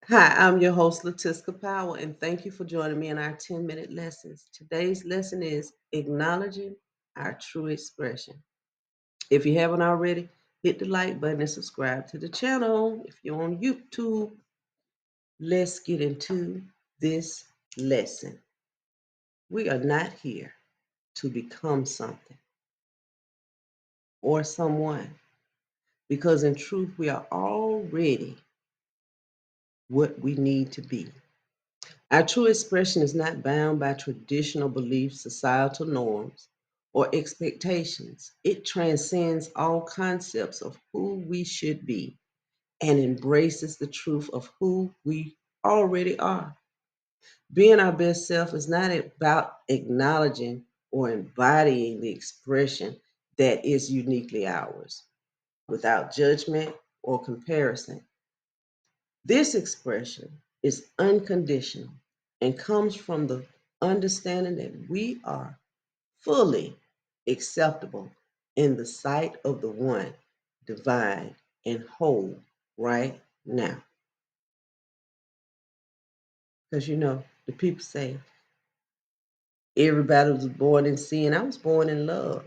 Hi, I'm your host, Latiska Powell, and thank you for joining me in our 10-minute lessons. Today's lesson is acknowledging our true expression. If you haven't already, hit the like button and subscribe to the channel. If you're on YouTube, let's get into this lesson. We are not here to become something or someone because, in truth, we are already what we need to be. Our true expression is not bound by traditional beliefs, societal norms, or expectations. It transcends all concepts of who we should be and embraces the truth of who we already are. Being our best self is not about acknowledging or embodying the expression that is uniquely ours without judgment or comparison. This expression is unconditional and comes from the understanding that we are fully acceptable in the sight of the one divine and whole right now. Because the people say everybody was born in sin. I was born in love.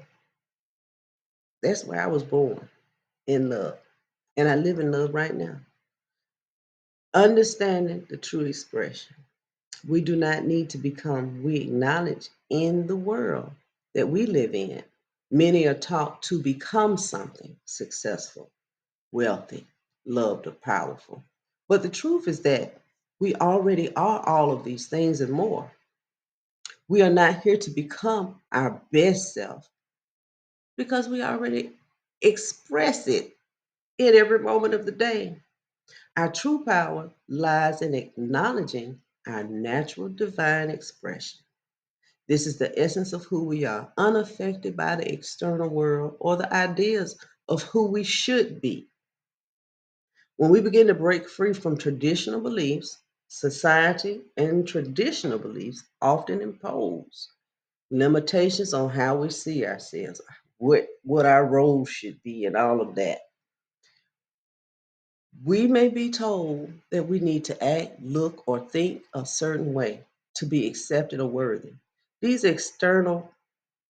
That's where I was born, in love. And I live in love right now. Understanding the true expression. We do not need to become, we acknowledge in the world that we live in. Many are taught to become something successful, wealthy, loved, or powerful. But the truth is that we already are all of these things and more. We are not here to become our best self because we already express it in every moment of the day. Our true power lies in acknowledging our natural divine expression. This is the essence of who we are, unaffected by the external world or the ideas of who we should be. When we begin to break free from traditional beliefs, society and traditional beliefs often impose limitations on how we see ourselves, what our role should be, and all of that. We may be told that we need to act, look, or think a certain way to be accepted or worthy. These external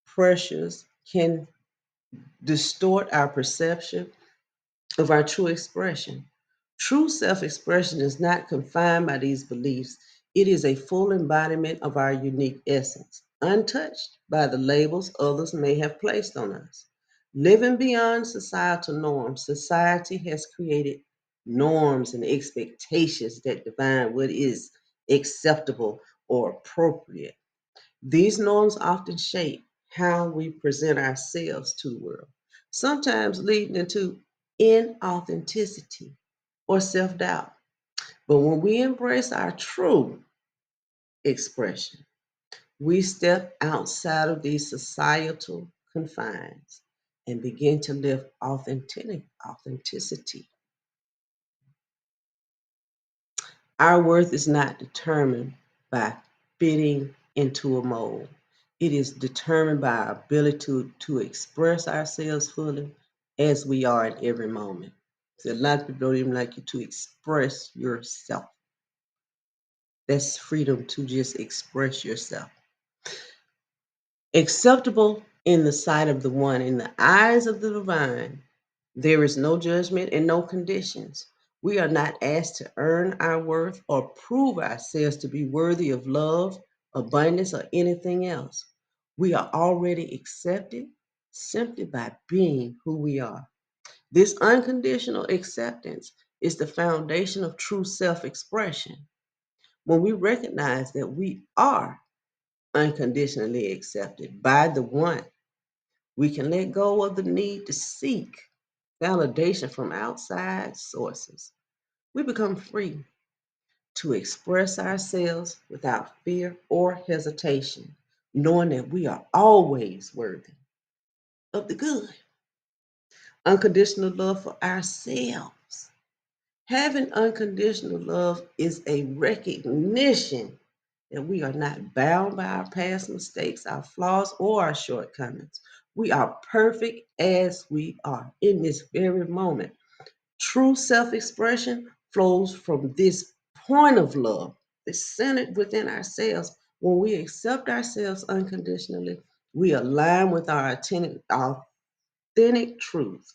pressures can distort our perception of our true expression. True self expression is not confined by these beliefs, it is a full embodiment of our unique essence, untouched by the labels others may have placed on us. Living beyond societal norms, society has created norms and expectations that define what is acceptable or appropriate. These norms often shape how we present ourselves to the world, sometimes leading into inauthenticity or self doubt. But when we embrace our true expression, we step outside of these societal confines and begin to live authenticity. Our worth is not determined by fitting into a mold. It is determined by our ability to express ourselves fully as we are in every moment. So a lot of people don't even like you to express yourself. That's freedom to just express yourself. Acceptable in the sight of the one, in the eyes of the divine, there is no judgment and no conditions. We are not asked to earn our worth or prove ourselves to be worthy of love, abundance, or anything else. We are already accepted simply by being who we are. This unconditional acceptance is the foundation of true self expression. When we recognize that we are unconditionally accepted by the one, we can let go of the need to seek validation from outside sources. We become free to express ourselves without fear or hesitation, knowing that we are always worthy of the good. Unconditional love for ourselves. Having unconditional love is a recognition that we are not bound by our past mistakes, our flaws, or our shortcomings. We are perfect as we are in this very moment. True self expression flows from this point of love is centered within ourselves. When we accept ourselves unconditionally, we align with our authentic truth,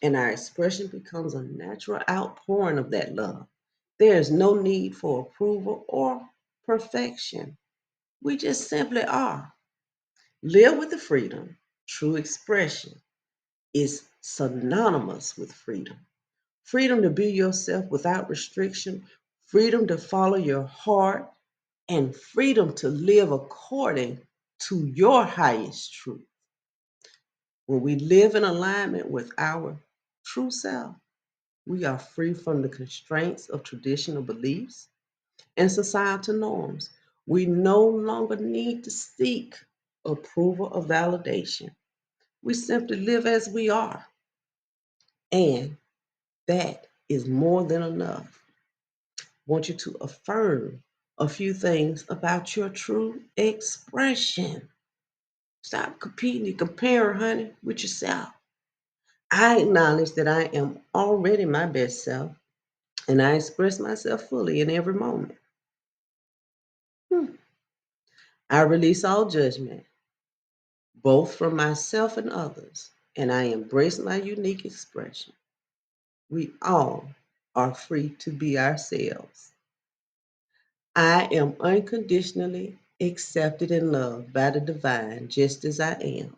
and our expression becomes a natural outpouring of that love. There is no need for approval or perfection. We just simply are. Live with the freedom. True expression is synonymous with freedom. Freedom to be yourself without restriction, freedom to follow your heart, and freedom to live according to your highest truth. When we live in alignment with our true self, we are free from the constraints of traditional beliefs and societal norms. We no longer need to seek approval or validation. We simply live as we are, and that is more than enough. I want you to affirm a few things about your true expression. Stop competing and comparing, honey, with yourself. I acknowledge that I am already my best self, and I express myself fully in every moment. Hmm. I release all judgment, both from myself and others, and I embrace my unique expression. We all are free to be ourselves. I am unconditionally accepted and loved by the divine just as I am.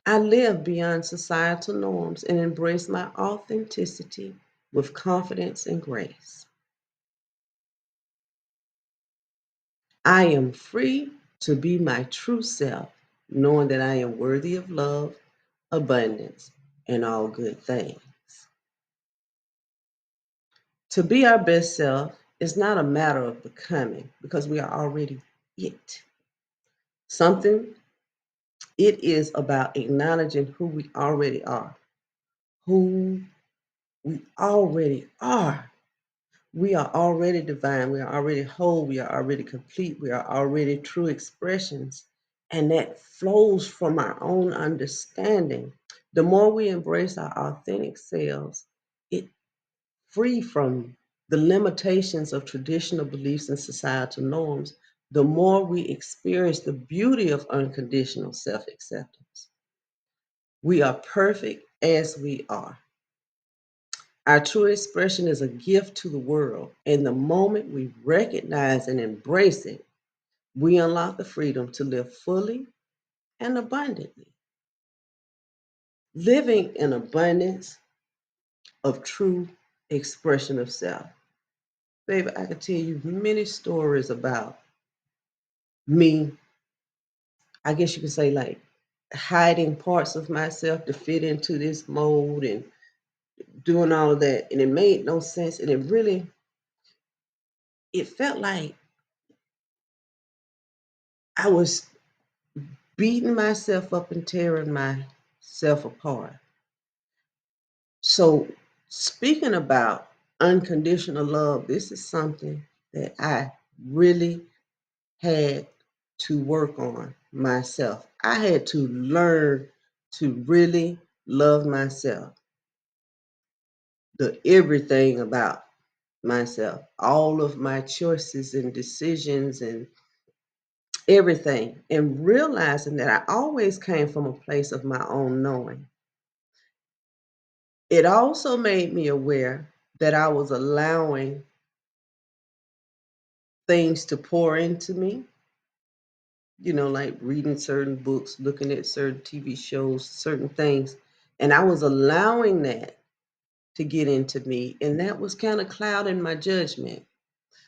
I live beyond societal norms and embrace my authenticity with confidence and grace. I am free to be my true self, knowing that I am worthy of love, abundance, and all good things. To be our best self is not a matter of becoming because we are already it. Something It is about acknowledging who we already are. Who we already are. We are already divine. We are already whole. We are already complete. We are already true expressions. And that flows from our own understanding. The more we embrace our authentic selves, it free from the limitations of traditional beliefs and societal norms, the more we experience the beauty of unconditional self acceptance. We are perfect as we are. Our true expression is a gift to the world, and the moment we recognize and embrace it, we unlock the freedom to live fully and abundantly. Living in abundance of true expression of self. Baby, I could tell you many stories about me. I guess you could say, like, hiding parts of myself to fit into this mold and doing all of that. And it made no sense. And it felt like I was beating myself up and tearing myself apart. So, speaking about unconditional love, this is something that I really had to work on myself. I had to learn to really love myself, the everything about myself, all of my choices and decisions and everything, and realizing that I always came from a place of my own knowing. It also made me aware that I was allowing things to pour into me, like reading certain books, looking at certain TV shows, certain things. And I was allowing that to get into me. And that was kind of clouding my judgment.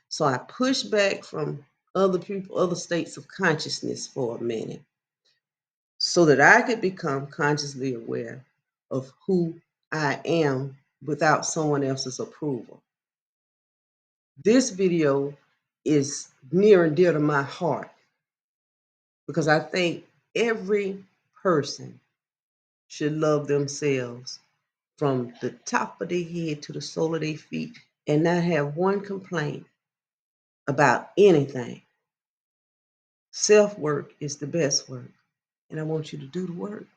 So I pushed back from other people, other states of consciousness for a minute so that I could become consciously aware of who I am without someone else's approval. This video is near and dear to my heart because I think every person should love themselves from the top of their head to the sole of their feet and not have one complaint about anything. Self work is the best work, and I want you to do the work.